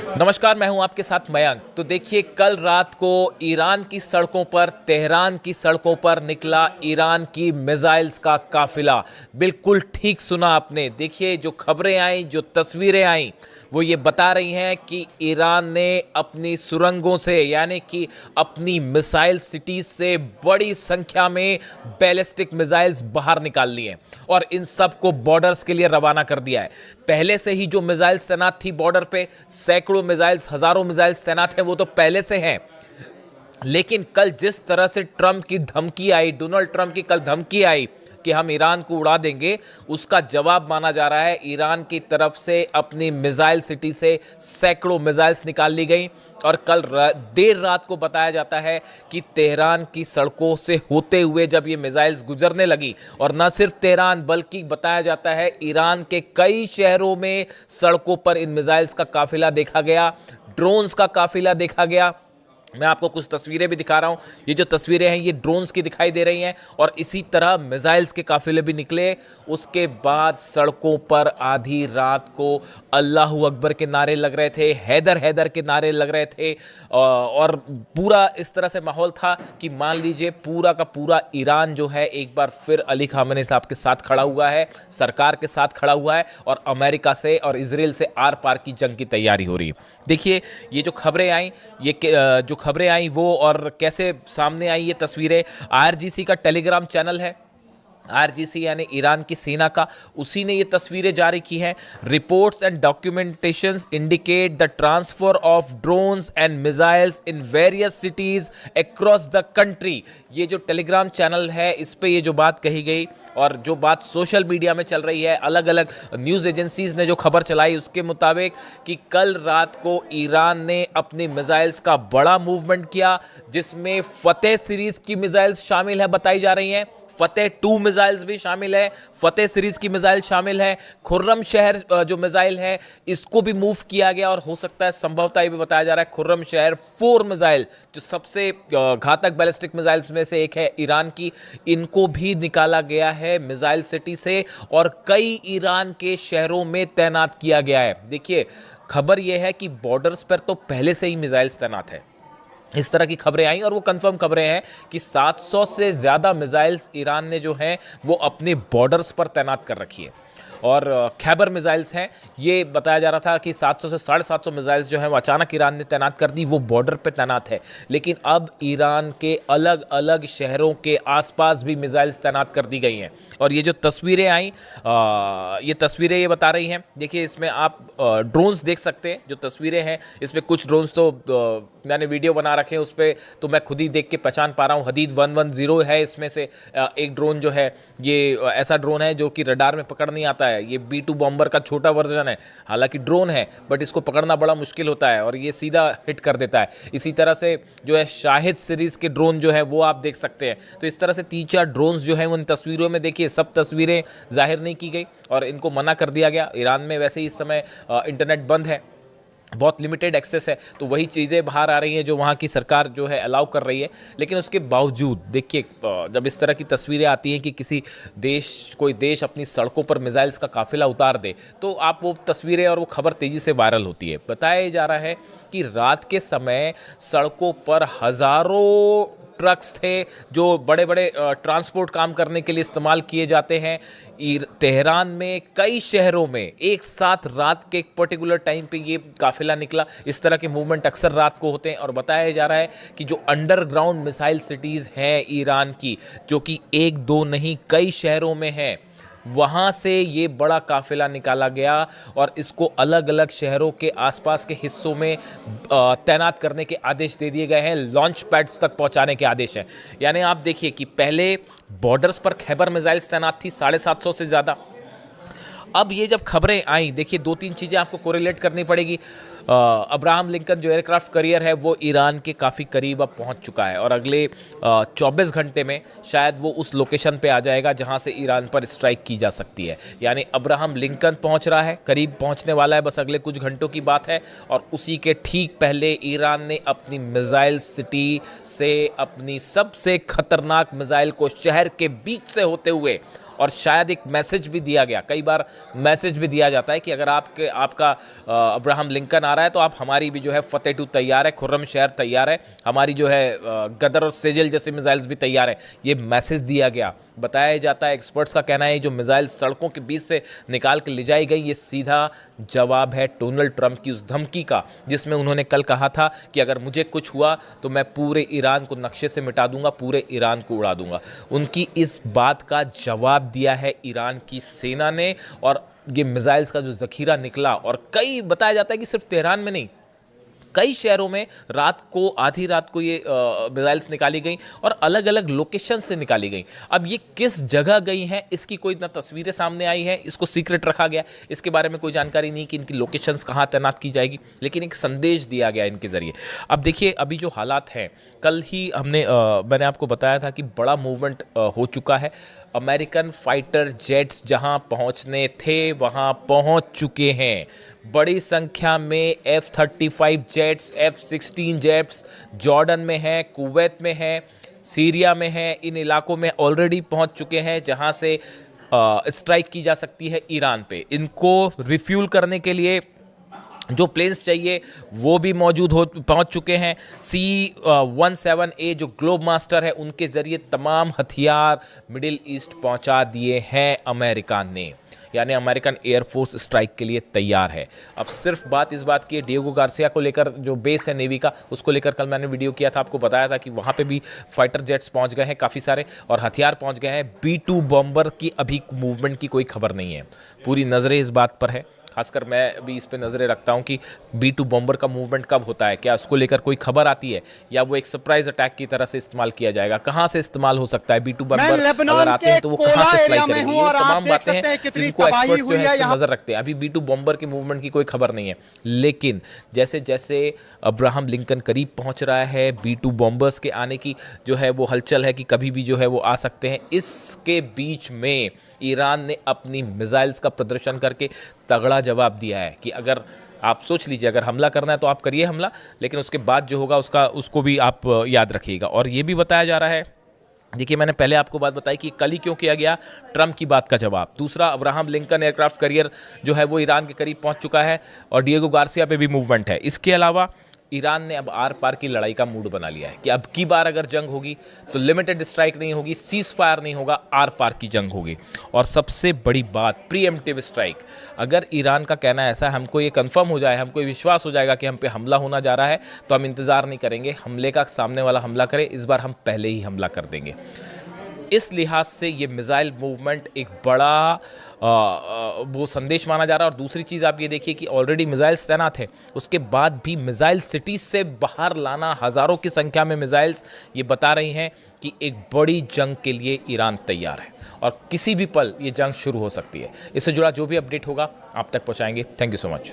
नमस्कार, मैं हूं आपके साथ मयंक। तो देखिए, कल रात को ईरान की सड़कों पर, तेहरान की सड़कों पर निकला ईरान की मिसाइल्स का काफिला। बिल्कुल ठीक सुना आपने। देखिए, जो खबरें आई, जो तस्वीरें आई, वो ये बता रही हैं कि ईरान ने अपनी सुरंगों से, यानी कि अपनी मिसाइल सिटीज से बड़ी संख्या में बैलिस्टिक मिसाइल्स बाहर निकाल ली हैं और इन सब को बॉर्डर्स के लिए रवाना कर दिया है। पहले से ही जो मिसाइल्स तैनात थी बॉर्डर पे, सैकड़ों मिसाइल्स, हजारों मिसाइल्स तैनात हैं, वो तो पहले से हैं। लेकिन कल जिस तरह से ट्रंप की धमकी आई, डोनाल्ड ट्रंप की कल धमकी आई कि हम ईरान को उड़ा देंगे, उसका जवाब माना जा रहा है। ईरान की तरफ से अपनी मिसाइल सिटी से सैकड़ों मिसाइल्स निकाल ली गई और कल देर रात को बताया जाता है कि तेहरान की सड़कों से होते हुए जब ये मिसाइल्स गुजरने लगी, और न सिर्फ तेहरान बल्कि बताया जाता है ईरान के कई शहरों में सड़कों पर इन मिसाइल्स का काफिला देखा गया, ड्रोन्स का काफिला देखा गया। मैं आपको कुछ तस्वीरें भी दिखा रहा हूं। ये जो तस्वीरें हैं ये ड्रोन्स की दिखाई दे रही हैं और इसी तरह मिसाइल्स के काफिले भी निकले। उसके बाद सड़कों पर आधी रात को अल्लाहू अकबर के नारे लग रहे थे, हैदर हैदर के नारे लग रहे थे और पूरा इस तरह से माहौल था कि मान लीजिए पूरा का पूरा ईरान जो है एक बार फिर अली खामेनी साहब के साथ खड़ा हुआ है, सरकार के साथ खड़ा हुआ है और अमेरिका से और इजराइल से आर पार की जंग की तैयारी हो रही है। देखिए, ये जो खबरें आई, ये जो खबरें आई वो और कैसे सामने आई ये तस्वीरें, आईआरजीसी का टेलीग्राम चैनल है, आरजीसी यानी ईरान की सेना का, उसी ने ये तस्वीरें जारी की हैं। Reports and documentations indicate the transfer of drones and missiles in various cities across the country. ये जो टेलीग्राम चैनल है इस पे ये जो बात कही गई और जो बात सोशल मीडिया में चल रही है, अलग अलग न्यूज़ एजेंसीज ने जो खबर चलाई उसके मुताबिक कि कल रात को ईरान ने अपनी मिसाइल्स का बड़ा मूवमेंट किया, जिसमें फतेह सीरीज की मिसाइल्स शामिल है, बताई जा रही हैं। फतेह 2 मिसाइल्स भी शामिल है, फतेह सीरीज की मिसाइल शामिल है। खुर्रम शहर जो मिसाइल है इसको भी मूव किया गया और हो सकता है, संभवतः ये भी बताया जा रहा है, खुर्रम शहर 4 मिसाइल जो सबसे घातक बैलिस्टिक मिसाइल्स में से एक है ईरान की, इनको भी निकाला गया है मिसाइल सिटी से और कई ईरान के शहरों में तैनात किया गया है। देखिए, खबर यह है कि बॉर्डर्स पर तो पहले से ही मिसाइल्स तैनात है, इस तरह की खबरें आई और वो कंफर्म खबरें हैं कि 700 से ज़्यादा मिसाइल्स ईरान ने जो हैं वो अपने बॉर्डर्स पर तैनात कर रखी है। और खैबर मिसाइल्स हैं, ये बताया जा रहा था कि 700 से 750 मिसाइल्स जो हैं वो अचानक ईरान ने तैनात कर दी, वो बॉर्डर पे तैनात है। लेकिन अब ईरान के अलग अलग शहरों के आसपास भी मिसाइल्स तैनात कर दी गई हैं। और ये जो तस्वीरें आई, ये तस्वीरें ये बता रही हैं, देखिए इसमें आप ड्रोन्स देख सकते हैं। जो तस्वीरें हैं इसमें कुछ ड्रोन्स तो मैंने वीडियो बना रखे हैं, उस पर तो मैं खुद ही देख के पहचान पा रहा हूँ। हदीद 110 है इसमें से एक ड्रोन जो है, ये ऐसा ड्रोन है जो कि रडार में पकड़ नहीं आता है। ये B2 बॉम्बर का छोटा वर्जन है, हालांकि ड्रोन है बट इसको पकड़ना बड़ा मुश्किल होता है और ये सीधा हिट कर देता है। इसी तरह से जो है शाहिद सीरीज के ड्रोन जो है वो आप देख सकते हैं। तो इस तरह से 3-4 ड्रोन्स जो है उन तस्वीरों में देखिए, सब तस्वीरें जाहिर नहीं की गई और इनको मना कर दिया गया। ईरान में वैसे ही इस समय इंटरनेट बंद है, बहुत लिमिटेड एक्सेस है, तो वही चीज़ें बाहर आ रही हैं जो वहाँ की सरकार जो है अलाउ कर रही है। लेकिन उसके बावजूद देखिए, जब इस तरह की तस्वीरें आती हैं कि किसी देश, कोई देश अपनी सड़कों पर मिसाइल्स का काफिला उतार दे, तो आप वो तस्वीरें और वो खबर तेज़ी से वायरल होती है। बताया जा रहा है कि रात के समय सड़कों पर हज़ारों ट्रक्स थे जो बड़े बड़े ट्रांसपोर्ट काम करने के लिए इस्तेमाल किए जाते हैं। तेहरान में कई शहरों में एक साथ रात के एक पर्टिकुलर टाइम पे ये काफिला निकला। इस तरह के मूवमेंट अक्सर रात को होते हैं और बताया जा रहा है कि जो अंडरग्राउंड मिसाइल सिटीज़ हैं ईरान की, जो कि एक दो नहीं कई शहरों में हैं, वहाँ से ये बड़ा काफिला निकाला गया और इसको अलग अलग शहरों के आसपास के हिस्सों में तैनात करने के आदेश दे दिए गए हैं। लॉन्च पैड्स तक पहुँचाने के आदेश हैं। यानी आप देखिए कि पहले बॉर्डर्स पर खैबर मिसाइल्स तैनात थी 750 से ज़्यादा। अब ये जब खबरें आई, देखिए 2-3 चीज़ें आपको कोरिलेट करनी पड़ेगी। अब्राहम लिंकन जो एयरक्राफ्ट करियर है वो ईरान के काफ़ी करीब अब पहुंच चुका है और अगले 24 घंटे में शायद वो उस लोकेशन पे आ जाएगा जहां से ईरान पर स्ट्राइक की जा सकती है। यानी अब्राहम लिंकन पहुंच रहा है, करीब पहुंचने वाला है, बस अगले कुछ घंटों की बात है। और उसी के ठीक पहले ईरान ने अपनी मिसाइल सिटी से अपनी सबसे खतरनाक मिसाइल को शहर के बीच से होते हुए और शायद एक मैसेज भी दिया गया, कई बार मैसेज भी दिया जाता है कि अगर आपका अब्राहम लिंकन आ रहा है तो आप हमारी भी जो है फतेह टू तैयार है, खुर्रम शहर तैयार है, हमारी जो है गदर और सेजल जैसे मिसाइल्स भी तैयार है, ये मैसेज दिया गया। बताया जाता है, एक्सपर्ट्स का कहना है जो मिसाइल सड़कों के बीच से निकाल के ले जाई गई, ये सीधा जवाब है डोनाल्ड ट्रंप की उस धमकी का जिसमें उन्होंने कल कहा था कि अगर मुझे कुछ हुआ तो मैं पूरे ईरान को नक्शे से मिटा दूंगा, पूरे ईरान को उड़ा दूंगा। उनकी इस बात का जवाब दिया है ईरान की सेना ने, और ये मिसाइल्स का जो जखीरा निकला, और कई बताया जाता है कि सिर्फ तेहरान में नहीं, कई शहरों में रात को, आधी रात को ये मिसाइल्स निकाली गई और अलग अलग लोकेशन से निकाली गई। अब ये किस जगह गई हैं इसकी कोई ना तस्वीरें सामने आई हैं, इसको सीक्रेट रखा गया, इसके बारे में कोई जानकारी नहीं कि इनकी लोकेशंस कहाँ तैनात की जाएगी, लेकिन एक संदेश दिया गया इनके ज़रिए। अब देखिए अभी जो हालात हैं, कल ही मैंने आपको बताया था कि बड़ा मूवमेंट हो चुका है। अमेरिकन फाइटर जेट्स जहां पहुंचने थे वहां पहुंच चुके हैं। बड़ी संख्या में F-35 jets, F-16 jets Jordan में हैं, कुवैत में हैं, सीरिया में हैं, इन इलाकों में ऑलरेडी पहुंच चुके हैं जहां से स्ट्राइक की जा सकती है ईरान पे। इनको रिफ्यूल करने के लिए जो प्लेन्स चाहिए वो भी पहुंच चुके हैं। C-17A जो ग्लोब मास्टर है उनके ज़रिए तमाम हथियार मिडिल ईस्ट पहुंचा दिए हैं अमेरिका ने, यानी अमेरिकन एयरफोर्स स्ट्राइक के लिए तैयार है। अब सिर्फ बात इस बात की है, डिएगो गार्सिया को लेकर जो बेस है नेवी का, उसको लेकर कल मैंने वीडियो किया था, आपको बताया था कि वहाँ पे भी फाइटर जेट्स पहुँच गए हैं काफ़ी सारे और हथियार पहुँच गए हैं। B-2 बॉम्बर की अभी मूवमेंट की कोई खबर नहीं है, पूरी नज़रें इस बात पर है, खासकर मैं भी इस पे नज़रें रखता हूं कि B-2 बॉम्बर का मूवमेंट कब होता है, क्या उसको लेकर कोई खबर आती है या वो एक सरप्राइज अटैक की तरह से इस्तेमाल किया जाएगा, कहाँ से इस्तेमाल हो सकता है B-2 बॉम्बर अगर आते हैं तो वो कहाँ से फ्लाई करेंगे, ये तमाम बातें हैं जिनको एक्सपर्ट्स जो है इस पे नज़र रखते हैं। अभी B-2 बॉम्बर की मूवमेंट की कोई खबर नहीं है, लेकिन जैसे जैसे अब्राहम लिंकन करीब पहुंच रहा है, B-2 बॉम्बर्स के आने की जो है वो हलचल है कि कभी भी जो है वो आ सकते हैं। इसके बीच में ईरान ने अपनी मिसाइल्स का प्रदर्शन करके तगड़ा जवाब दिया है कि अगर आप सोच लीजिए, अगर हमला करना है तो आप करिए हमला, लेकिन उसके बाद जो होगा उसको भी आप याद रखिएगा। और ये भी बताया जा रहा है, देखिए मैंने पहले आपको बात बताई कि कल ही क्यों किया गया, ट्रंप की बात का जवाब। दूसरा, अब्राहम लिंकन एयरक्राफ्ट कैरियर जो है वो ईरान के करीब पहुंच चुका है और डिएगो गार्सिया पे भी मूवमेंट है। इसके अलावा ईरान ने अब आर पार की लड़ाई का मूड बना लिया है कि अब की बार अगर जंग होगी तो लिमिटेड स्ट्राइक नहीं होगी, सीज फायर नहीं होगा, आर पार की जंग होगी। और सबसे बड़ी बात, प्रीएम्प्टिव स्ट्राइक। अगर ईरान का कहना ऐसा है, हमको ये कंफर्म हो जाए, हमको ये विश्वास हो जाएगा कि हम पे हमला होना जा रहा है, तो हम इंतज़ार नहीं करेंगे हमले का, सामने वाला हमला करे, इस बार हम पहले ही हमला कर देंगे। इस लिहाज से ये मिसाइल मूवमेंट एक बड़ा वो संदेश माना जा रहा है। और दूसरी चीज़ आप ये देखिए कि ऑलरेडी मिसाइल्स तैनात है, उसके बाद भी मिसाइल सिटीज से बाहर लाना, हज़ारों की संख्या में मिसाइल्स, ये बता रही हैं कि एक बड़ी जंग के लिए ईरान तैयार है और किसी भी पल ये जंग शुरू हो सकती है। इससे जुड़ा जो भी अपडेट होगा आप तक पहुंचाएंगे। Thank you so much.